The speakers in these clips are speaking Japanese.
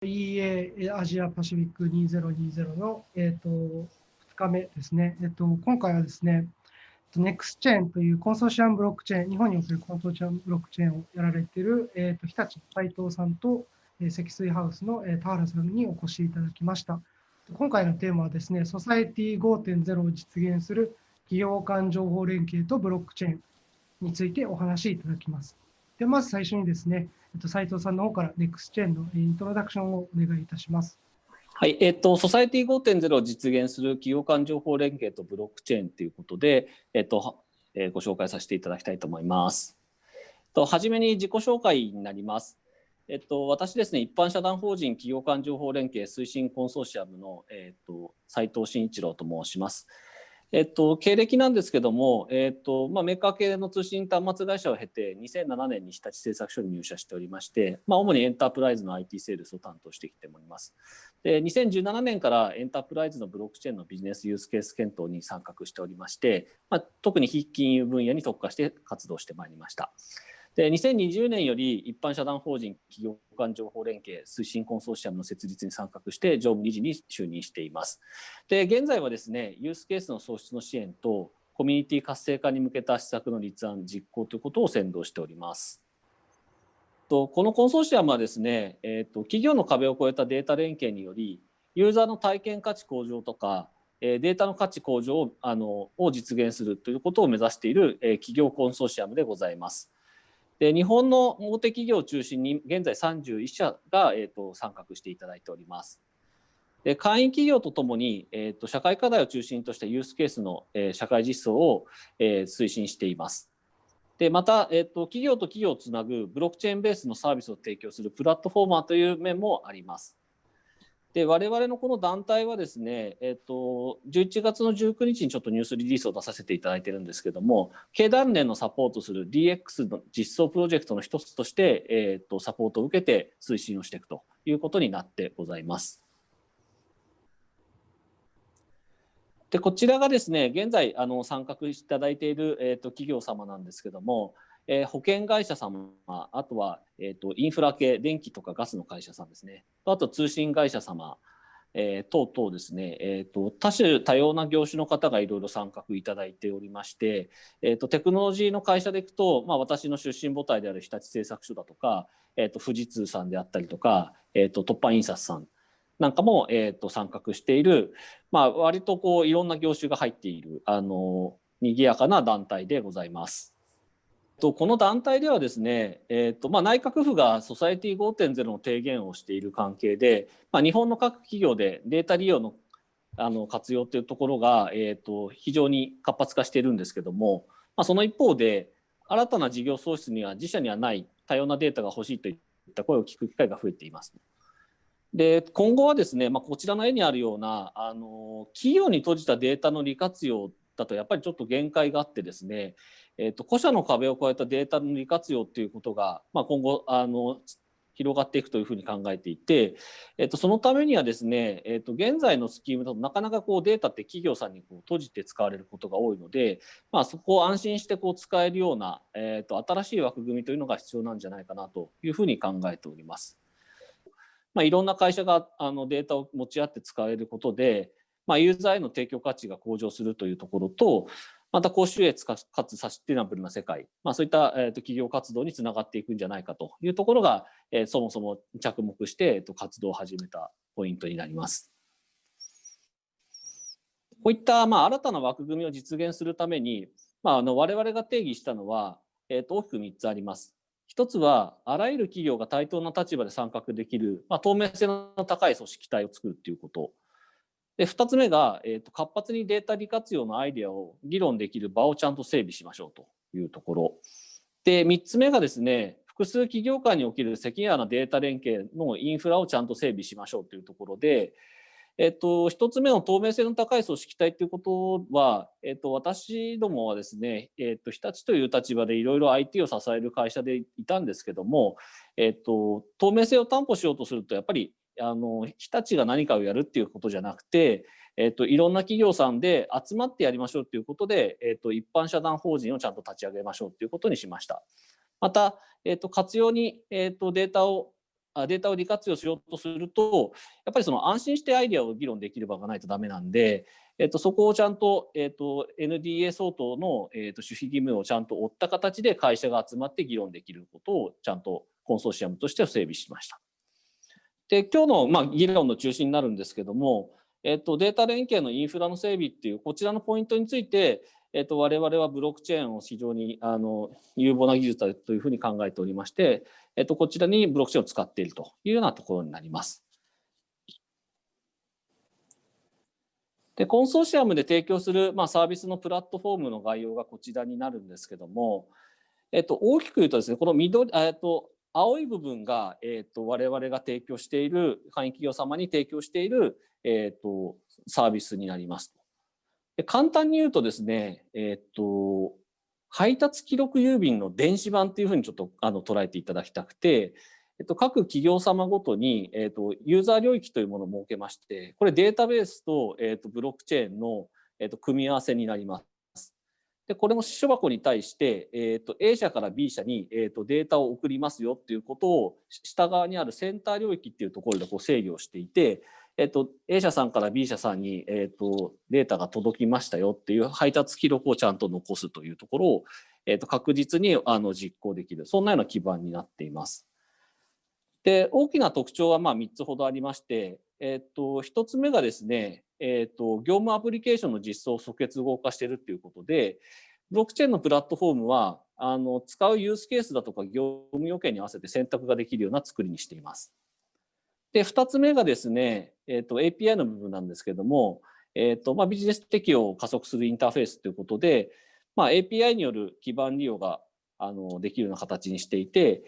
EA アジアパシフィック2020の、2日目ですね。今回はですね、NextChain というコンソーシアムブロックチェーン、日本におけるコンソーシアムブロックチェーンをやられている、日立斉藤さんと、積水ハウスの、田原さんにお越しいただきました。今回のテーマはですね、ソサエティ5.0を実現する企業間情報連携とブロックチェーンについてお話しいただきます。でまず最初にですね、斉藤さんの方から NextChain のイントロダクションをお願いいたします。はい、ソサエティ5.0を実現する企業間情報連携とブロックチェーンということで、ご紹介させていただきたいと思います。はじめに自己紹介になります。私ですね、一般社団法人企業間情報連携推進コンソーシアムの、斉藤慎一郎と申します。経歴なんですけども、メーカー系の通信端末会社を経て2007年に日立製作所に入社しておりまして、主にエンタープライズの IT セールスを担当してきております。で2017年からエンタープライズのブロックチェーンのビジネスユースケース検討に参画しておりまして、特に非金融分野に特化して活動してまいりました。で2020年より一般社団法人企業間情報連携推進コンソーシアムの設立に参画して常務理事に就任しています。で現在はですね、ユースケースの創出の支援とコミュニティ活性化に向けた施策の立案実行ということを先導しております。このコンソーシアムはですね、企業の壁を越えたデータ連携によりユーザーの体験価値向上とかデータの価値向上を実現するということを目指している企業コンソーシアムでございます。で日本の大手企業を中心に現在31社が、参画していただいております。で会員企業とともに、社会課題を中心としたユースケースの、社会実装を、推進しています。でまた、企業と企業をつなぐブロックチェーンベースのサービスを提供するプラットフォーマーという面もあります。で我々のこの団体はですね、11月の19日にちょっとニュースリリースを出させていただいているんですけども、経団連のサポートする DX の実装プロジェクトの一つとして、サポートを受けて推進をしていくということになってございます。でこちらがですね、現在参画いただいている、企業様なんですけども、保険会社様、あとは、インフラ系、電気とかガスの会社さんですね、あと通信会社様、等々ですね、多種多様な業種の方がいろいろ参画いただいておりまして、テクノロジーの会社でいくと、私の出身母体である日立製作所だとか、富士通さんであったりとか、凸版印刷さんなんかも、参画している、割とこういろんな業種が入っている賑やかな団体でございます。この団体ではですね、内閣府がソサエティ5.0の提言をしている関係で、日本の各企業でデータ利用の活用というところが、非常に活発化しているんですけども、その一方で新たな事業創出には自社にはない多様なデータが欲しいといった声を聞く機会が増えています。で今後はですね、こちらの絵にあるような企業に閉じたデータの利活用だとやっぱりちょっと限界があってですね、個社の壁を越えたデータの利活用ということが、今後広がっていくというふうに考えていて、そのためにはですね、現在のスキームだとなかなかこうデータって企業さんにこう閉じて使われることが多いので、そこを安心してこう使えるような、新しい枠組みというのが必要なんじゃないかなというふうに考えております。いろんな会社がデータを持ち合って使えることで、ユーザーへの提供価値が向上するというところと、また高収益かつサステナブルな世界、そういった、企業活動につながっていくんじゃないかというところが、そもそも着目して、活動を始めたポイントになります。こういった、新たな枠組みを実現するために、我々が定義したのは、大きく3つあります。一つはあらゆる企業が対等な立場で参画できる、透明性の高い組織体を作るということ。で2つ目が、活発にデータ利活用のアイデアを議論できる場をちゃんと整備しましょうというところで、3つ目がですね、複数企業間におけるセキュアなデータ連携のインフラをちゃんと整備しましょうというところで、一つ目の透明性の高い組織体ということは、私どもはですね、日立という立場でいろいろ IT を支える会社でいたんですけども、透明性を担保しようとするとやっぱり日立が何かをやるっていうことじゃなくて、いろんな企業さんで集まってやりましょうということで、一般社団法人をちゃんと立ち上げましょうということにしました。また、活用に、データをデータを利活用しようとすると、やっぱりその安心してアイデアを議論できる場がないとダメなんで、そこをちゃんと、NDA 相当の、守秘義務をちゃんと負った形で会社が集まって議論できることをちゃんとコンソーシアムとして整備しました。で、今日の、議論の中心になるんですけども、データ連携のインフラの整備っていうこちらのポイントについて、我々はブロックチェーンを非常に有望な技術だというふうに考えておりまして、こちらにブロックチェーンを使っているというようなところになります。で、コンソーシアムで提供する、サービスのプラットフォームの概要がこちらになるんですけども、大きく言うとですね、この青い部分が、我々が提供している、会員企業様に提供している、サービスになります。で、簡単に言うとですね、配達記録郵便の電子版っていうふうにちょっと捉えていただきたくて、各企業様ごとに、ユーザー領域というものを設けまして、これデータベースと、ブロックチェーンの、組み合わせになります。で、これの私書箱に対して、A 社から B 社に、データを送りますよっていうことを下側にあるセンター領域っていうところでこう制御をしていて、A 社さんから B 社さんに、データが届きましたよっていう配達記録をちゃんと残すというところを、確実に実行できる、そんなような基盤になっています。で、大きな特徴は3つほどありまして、1つ目がですね、業務アプリケーションの実装を即決合化しているということで、ブロックチェーンのプラットフォームは使うユースケースだとか業務要件に合わせて選択ができるような作りにしています。で、2つ目がですね、API の部分なんですけども、ビジネス適用を加速するインターフェースということで、API による基盤利用ができるような形にしていて、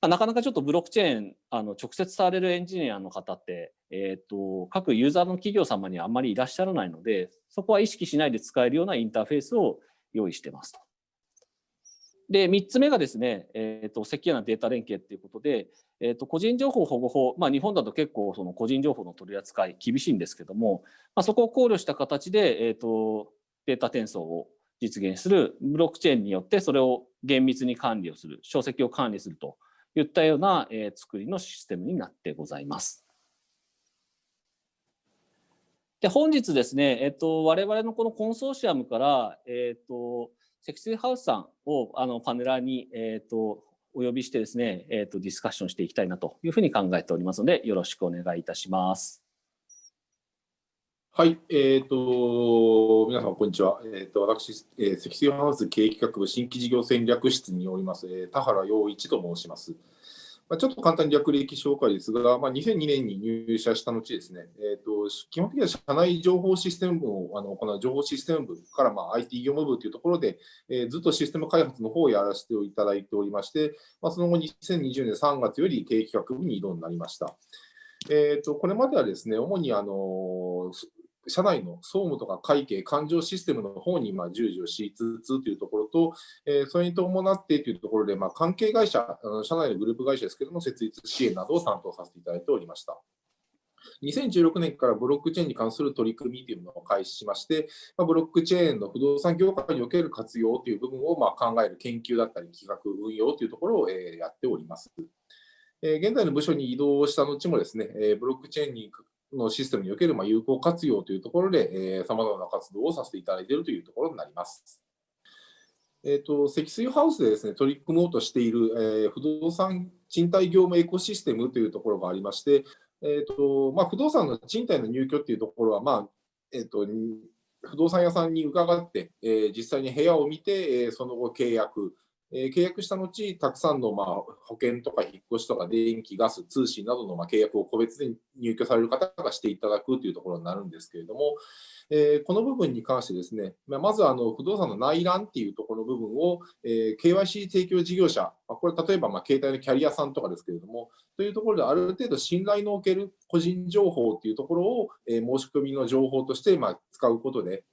なかなかちょっとブロックチェーン直接触れるエンジニアの方って、各ユーザーの企業様にはあんまりいらっしゃらないので、そこは意識しないで使えるようなインターフェースを用意してますと。で、3つ目がですね、セキュアなデータ連携ということで、個人情報保護法、日本だと結構その個人情報の取り扱い厳しいんですけども、そこを考慮した形で、データ転送を実現するブロックチェーンによってそれを厳密に管理をする、証跡を管理するといったような、作りのシステムになってございます。で、本日ですね、我々のこのコンソーシアムから、積水ハウスさんをパネラーに、お呼びしてですね、ディスカッションしていきたいなというふうに考えておりますので、よろしくお願いいたします。はい、皆さん、こんにちは。私、積水ハウス経営企画部新規事業戦略室におります、田原陽一と申します。ちょっと簡単に略歴紹介ですが、2002年に入社した後ですね、基本的には社内情報システム部を行う情報システム部から、IT 業務部というところで、ずっとシステム開発の方をやらせていただいておりまして、その後、2020年3月より経営企画部に異動になりました。これまではですね、主に社内の総務とか会計、勘定システムの方に従事をしつつというところと、それに伴ってというところで、関係会社、社内のグループ会社ですけれども、設立支援などを担当させていただいておりました。2016年からブロックチェーンに関する取り組みというものを開始しまして、ブロックチェーンの不動産業界における活用という部分を考える研究だったり、企画、運用というところをやっております。現在の部署に移動した後もですね、ブロックチェーンのシステムにおける有効活用というところで、様々な活動をさせていただいているというところになります。積水ハウスでですね、取り組もうとしている、不動産賃貸業務エコシステムというところがありまして、不動産の賃貸の入居というところは、不動産屋さんに伺って、実際に部屋を見て、その後契約した後、たくさんの保険とか引っ越しとか電気、ガス、通信などの契約を個別に入居される方がしていただくというところになるんですけれども、この部分に関してですね、まず不動産の内覧っていうところの部分を、KYC 提供事業者、これ例えば携帯のキャリアさんとかですけれども、というところである程度信頼のおける個人情報っていうところを、申し込みの情報として使うことで、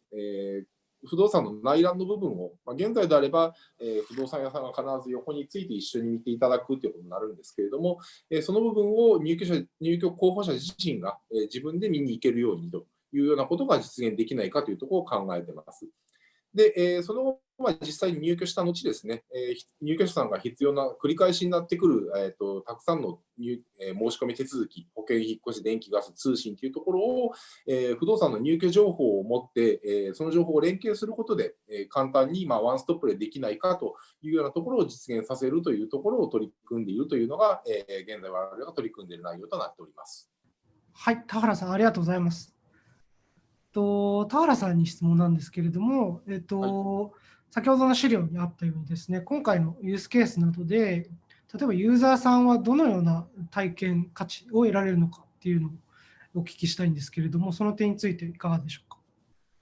不動産の内覧の部分を、現在であれば、不動産屋さんが必ず横について一緒に見ていただくということになるんですけれども、その部分を入居候補者自身が、自分で見に行けるようにというようなことが実現できないかというところを考えています。で、その後、実際に入居した後ですね、入居者さんが必要な繰り返しになってくる、たくさんの申し込み手続き、保険、引っ越し、電気、ガス、通信というところを、不動産の入居情報を持って、その情報を連携することで、簡単にワンストップでできないかというようなところを実現させるというところを取り組んでいるというのが、現在我々が取り組んでいる内容となっております。はい、田原さん、ありがとうございます。田原さんに質問なんですけれども、先ほどの資料にあったようにですね、今回のユースケースなどで、例えばユーザーさんはどのような体験価値を得られるのかっていうのをお聞きしたいんですけれども、その点についていかがでしょうか。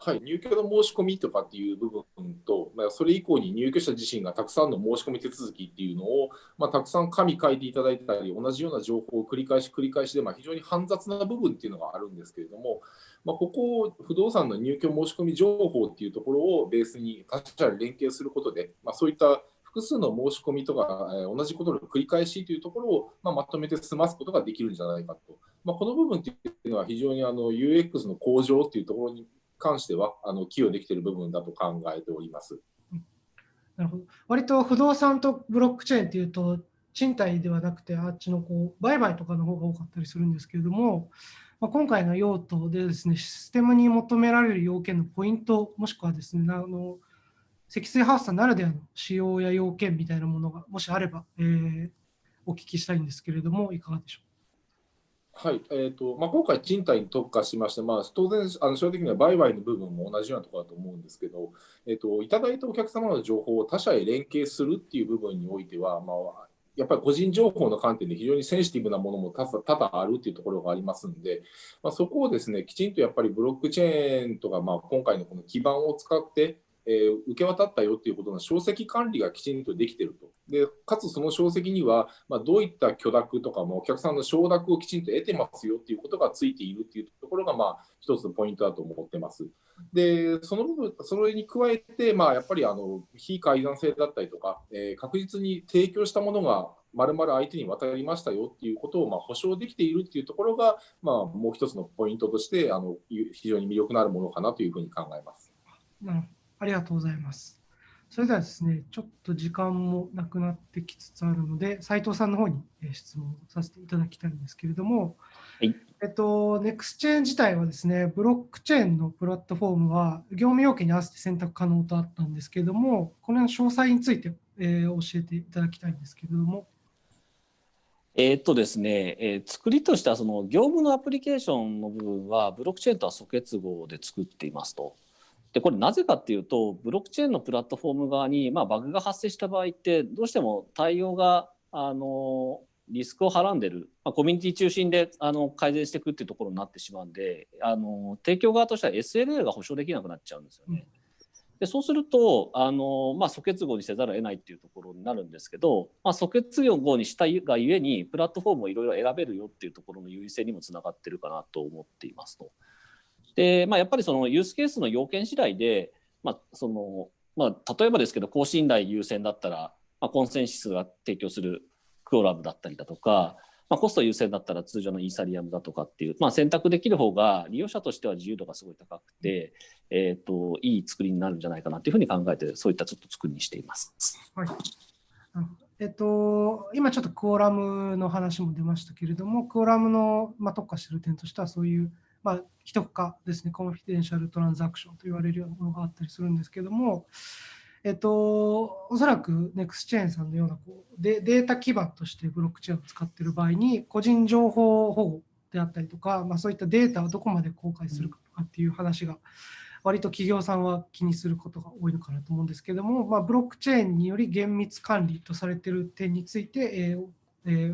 はい、入居の申し込みとかっていう部分と、それ以降に入居者自身がたくさんの申し込み手続きっていうのを、たくさん紙書いていただいたり、同じような情報を繰り返しで、非常に煩雑な部分っていうのがあるんですけれども、ここを不動産の入居申し込み情報っていうところをベースに他社に連携することで、そういった複数の申し込みとか、同じことの繰り返しというところを、まとめて済ますことができるんじゃないかと。この部分っていうのは非常にUX の向上っていうところに関しては寄与できている部分だと考えております。なるほど。割と不動産とブロックチェーンっていうと、賃貸ではなくて、あっちの売買とかの方が多かったりするんですけれども、今回の用途でですね、システムに求められる要件のポイント、もしくはですね、積水ハウスさんならではの仕様や要件みたいなものがもしあれば、お聞きしたいんですけれども、いかがでしょうか。はい、今回、賃貸に特化しまして、当然、正直には売買の部分も同じようなところだと思うんですけど、いただいたお客様の情報を他社へ連携するっていう部分においては、やっぱり個人情報の観点で非常にセンシティブなものも多々あるっていうところがありますので、そこをですね、きちんとやっぱりブロックチェーンとか、今回のこの基盤を使って、受け渡ったよっていうことの証跡管理がきちんとできていると。でかつその証跡には、どういった許諾とかもお客さんの承諾をきちんと得てますよっていうことがついているっていうところが、一つのポイントだと思ってます。で、その部分、それに加えて、やっぱり非改ざん性だったりとか、確実に提供したものがまるまる相手に渡りましたよっていうことを保証できているっていうところが、もう一つのポイントとして非常に魅力のあるものかなというふうに考えます。ありがとうございます。それではですね、ちょっと時間もなくなってきつつあるので、斉藤さんの方に質問させていただきたいんですけれども、はい、ネクスチェーン自体はですね、ブロックチェーンのプラットフォームは業務要件に合わせて選択可能とあったんですけれども、この詳細について、教えていただきたいんですけれども。ですね、作りとしてはその業務のアプリケーションの部分はブロックチェーンとは素結合で作っていますと。でこれなぜかっていうと、ブロックチェーンのプラットフォーム側に、バグが発生した場合ってどうしても対応がリスクをはらんでる、コミュニティ中心で改善していくっていうところになってしまうんで、提供側としては SLA が保証できなくなっちゃうんですよね。でそうすると素結合にせざるを得ないっていうところになるんですけど、素結合にしたがゆえにプラットフォームをいろいろ選べるよっていうところの優位性にもつながってるかなと思っていますと。でやっぱりそのユースケースの要件次第で、例えばですけど高信頼優先だったら、コンセンシスが提供するクオラムだったりだとか、コスト優先だったら通常のイーサリアムだとかっていう、選択できる方が利用者としては自由度がすごい高くて、いい作りになるんじゃないかなというふうに考えて、そういったちょっと作りにしています。はい。今ちょっとクオラムの話も出ましたけれども、クオラムの、特化している点としては、そういう、非特化ですね、コンフィデンシャルトランザクションと言われるようなものがあったりするんですけれども、おそらく NextChain さんのようなデータ基盤としてブロックチェーンを使っている場合に、個人情報保護であったりとか、そういったデータをどこまで公開するかとかっていう話が、割と企業さんは気にすることが多いのかなと思うんですけれども、ブロックチェーンにより厳密管理とされている点について、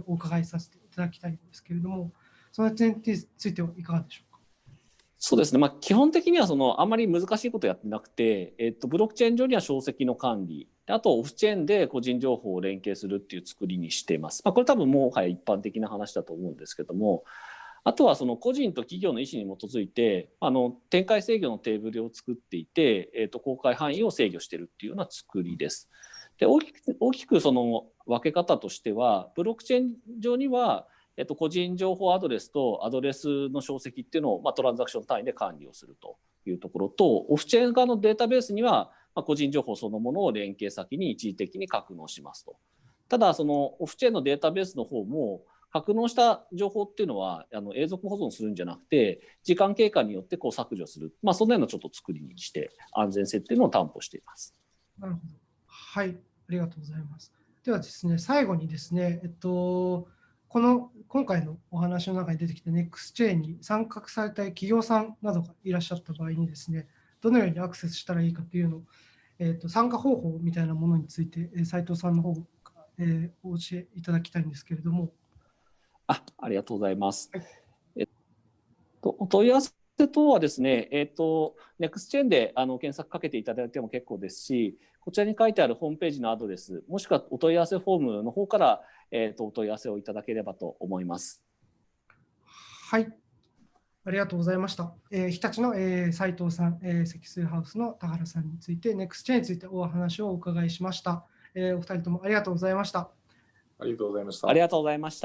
お伺いさせていただきたいんですけれども、その点についてはいかがでしょうか。そうですね、基本的にはあまり難しいことをやってなくて、ブロックチェーン上には証跡の管理、あとオフチェーンで個人情報を連携するっていう作りにしています。これ多分もはや一般的な話だと思うんですけども、あとはその個人と企業の意思に基づいて展開制御のテーブルを作っていて、公開範囲を制御しているっていうような作りです。で大きくその分け方としては、ブロックチェーン上には個人情報アドレスとアドレスの証跡っていうのをトランザクション単位で管理をするというところと、オフチェーン側のデータベースには個人情報そのものを連携先に一時的に格納しますと。ただ、そのオフチェーンのデータベースの方も、格納した情報っていうのは永続保存するんじゃなくて、時間経過によって削除する、そんなようなちょっと作りにして、安全性っていうのを担保しています。なるほど。はい、ありがとうございます。ではですね、最後にですね、今回のお話の中に出てきた NextChain に参画されたい企業さんなどがいらっしゃった場合にですね、どのようにアクセスしたらいいかというのを、参加方法みたいなものについて、斉藤さんの方から、お教えいただきたいんですけれども。ありがとうございます。はい、お問い合わせ等はですね、NextChain で検索かけていただいても結構ですし、こちらに書いてあるホームページのアドレス、もしくはお問い合わせフォームの方から、お問い合わせをいただければと思います。はい、ありがとうございました。日立の、斉藤さん、積水ハウスの田原さんについて、NextChain についてお話をお伺いしました。お二人ともありがとうございました。ありがとうございました。ありがとうございました。